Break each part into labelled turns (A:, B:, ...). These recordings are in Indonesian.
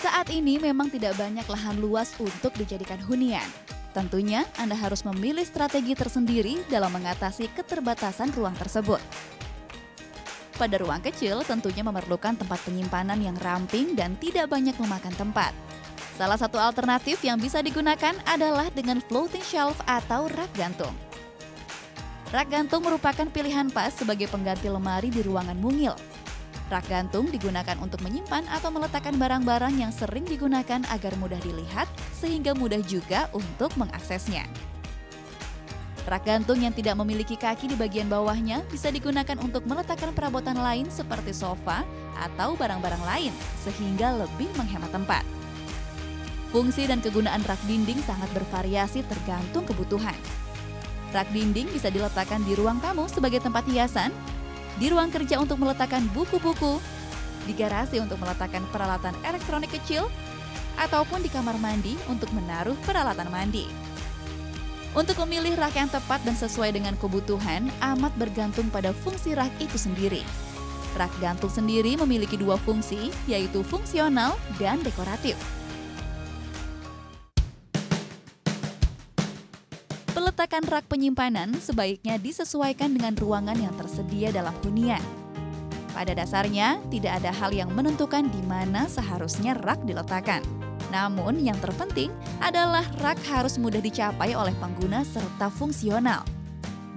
A: Saat ini memang tidak banyak lahan luas untuk dijadikan hunian. Tentunya Anda harus memilih strategi tersendiri dalam mengatasi keterbatasan ruang tersebut. Pada ruang kecil tentunya memerlukan tempat penyimpanan yang ramping dan tidak banyak memakan tempat. Salah satu alternatif yang bisa digunakan adalah dengan floating shelf atau rak gantung. Rak gantung merupakan pilihan pas sebagai pengganti lemari di ruangan mungil. Rak gantung digunakan untuk menyimpan atau meletakkan barang-barang yang sering digunakan agar mudah dilihat sehingga mudah juga untuk mengaksesnya. Rak gantung yang tidak memiliki kaki di bagian bawahnya bisa digunakan untuk meletakkan perabotan lain seperti sofa atau barang-barang lain sehingga lebih menghemat tempat. Fungsi dan kegunaan rak dinding sangat bervariasi tergantung kebutuhan. Rak dinding bisa diletakkan di ruang tamu sebagai tempat hiasan, di ruang kerja untuk meletakkan buku-buku, di garasi untuk meletakkan peralatan elektronik kecil, ataupun di kamar mandi untuk menaruh peralatan mandi. Untuk memilih rak yang tepat dan sesuai dengan kebutuhan amat bergantung pada fungsi rak itu sendiri. Rak gantung sendiri memiliki dua fungsi, yaitu fungsional dan dekoratif. Peletakan rak penyimpanan sebaiknya disesuaikan dengan ruangan yang tersedia dalam hunian. Pada dasarnya, tidak ada hal yang menentukan di mana seharusnya rak diletakkan. Namun, yang terpenting adalah rak harus mudah dicapai oleh pengguna serta fungsional.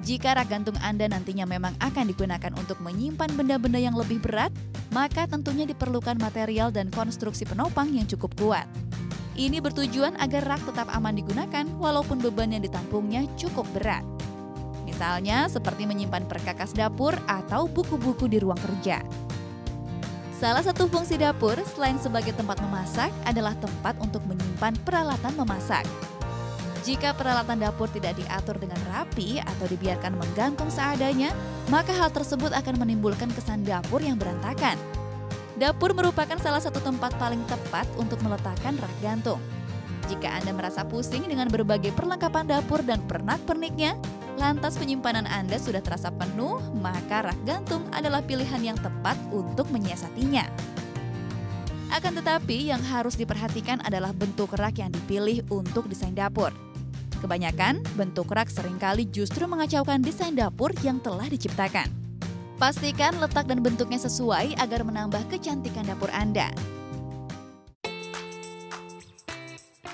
A: Jika rak gantung Anda nantinya memang akan digunakan untuk menyimpan benda-benda yang lebih berat, maka tentunya diperlukan material dan konstruksi penopang yang cukup kuat. Ini bertujuan agar rak tetap aman digunakan walaupun beban yang ditampungnya cukup berat. Misalnya seperti menyimpan perkakas dapur atau buku-buku di ruang kerja. Salah satu fungsi dapur selain sebagai tempat memasak adalah tempat untuk menyimpan peralatan memasak. Jika peralatan dapur tidak diatur dengan rapi atau dibiarkan menggantung seadanya, maka hal tersebut akan menimbulkan kesan dapur yang berantakan. Dapur merupakan salah satu tempat paling tepat untuk meletakkan rak gantung. Jika Anda merasa pusing dengan berbagai perlengkapan dapur dan pernak-perniknya, lantas penyimpanan Anda sudah terasa penuh, maka rak gantung adalah pilihan yang tepat untuk menyiasatinya. Akan tetapi, yang harus diperhatikan adalah bentuk rak yang dipilih untuk desain dapur. Kebanyakan, bentuk rak seringkali justru mengacaukan desain dapur yang telah diciptakan. Pastikan letak dan bentuknya sesuai agar menambah kecantikan dapur Anda.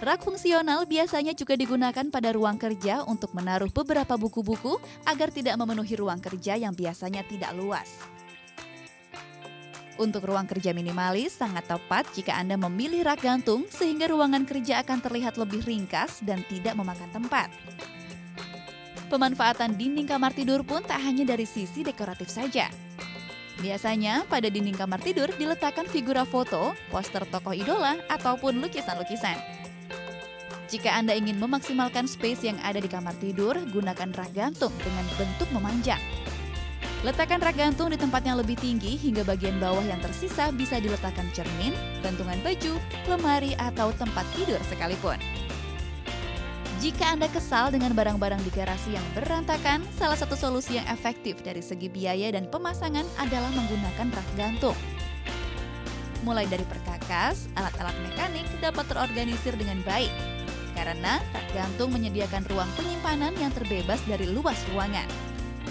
A: Rak fungsional biasanya juga digunakan pada ruang kerja untuk menaruh beberapa buku-buku agar tidak memenuhi ruang kerja yang biasanya tidak luas. Untuk ruang kerja minimalis, sangat tepat jika Anda memilih rak gantung sehingga ruangan kerja akan terlihat lebih ringkas dan tidak memakan tempat. Pemanfaatan dinding kamar tidur pun tak hanya dari sisi dekoratif saja. Biasanya pada dinding kamar tidur diletakkan figura foto, poster tokoh idola, ataupun lukisan-lukisan. Jika Anda ingin memaksimalkan space yang ada di kamar tidur, gunakan rak gantung dengan bentuk memanjang. Letakkan rak gantung di tempat yang lebih tinggi hingga bagian bawah yang tersisa bisa diletakkan cermin, gantungan baju, lemari, atau tempat tidur sekalipun. Jika Anda kesal dengan barang-barang di garasi yang berantakan, salah satu solusi yang efektif dari segi biaya dan pemasangan adalah menggunakan rak gantung. Mulai dari perkakas, alat-alat mekanik dapat terorganisir dengan baik, karena rak gantung menyediakan ruang penyimpanan yang terbebas dari luas ruangan.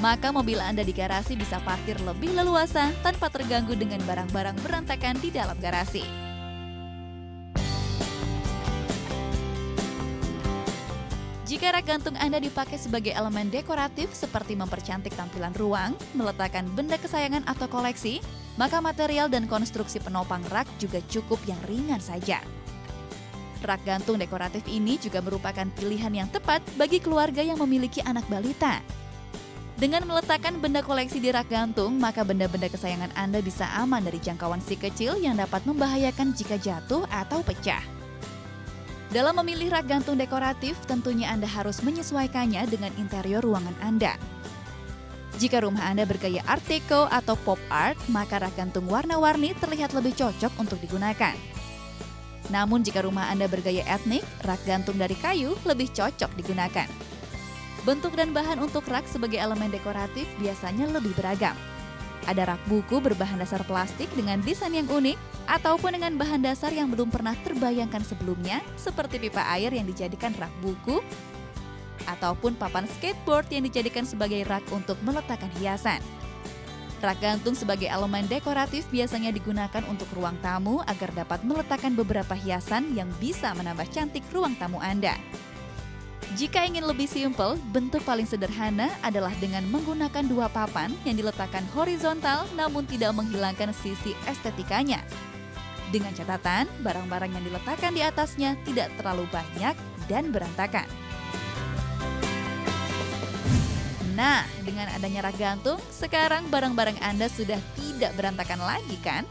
A: Maka mobil Anda di garasi bisa parkir lebih leluasa tanpa terganggu dengan barang-barang berantakan di dalam garasi. Jika rak gantung Anda dipakai sebagai elemen dekoratif seperti mempercantik tampilan ruang, meletakkan benda kesayangan atau koleksi, maka material dan konstruksi penopang rak juga cukup yang ringan saja. Rak gantung dekoratif ini juga merupakan pilihan yang tepat bagi keluarga yang memiliki anak balita. Dengan meletakkan benda koleksi di rak gantung, maka benda-benda kesayangan Anda bisa aman dari jangkauan si kecil yang dapat membahayakan jika jatuh atau pecah. Dalam memilih rak gantung dekoratif, tentunya Anda harus menyesuaikannya dengan interior ruangan Anda. Jika rumah Anda bergaya Art Deco atau Pop Art, maka rak gantung warna-warni terlihat lebih cocok untuk digunakan. Namun jika rumah Anda bergaya etnik, rak gantung dari kayu lebih cocok digunakan. Bentuk dan bahan untuk rak sebagai elemen dekoratif biasanya lebih beragam. Ada rak buku berbahan dasar plastik dengan desain yang unik, ataupun dengan bahan dasar yang belum pernah terbayangkan sebelumnya, seperti pipa air yang dijadikan rak buku, ataupun papan skateboard yang dijadikan sebagai rak untuk meletakkan hiasan. Rak gantung sebagai elemen dekoratif biasanya digunakan untuk ruang tamu agar dapat meletakkan beberapa hiasan yang bisa menambah cantik ruang tamu Anda. Jika ingin lebih simpel, bentuk paling sederhana adalah dengan menggunakan dua papan yang diletakkan horizontal namun tidak menghilangkan sisi estetikanya. Dengan catatan, barang-barang yang diletakkan di atasnya tidak terlalu banyak dan berantakan. Nah, dengan adanya rak gantung, sekarang barang-barang Anda sudah tidak berantakan lagi kan?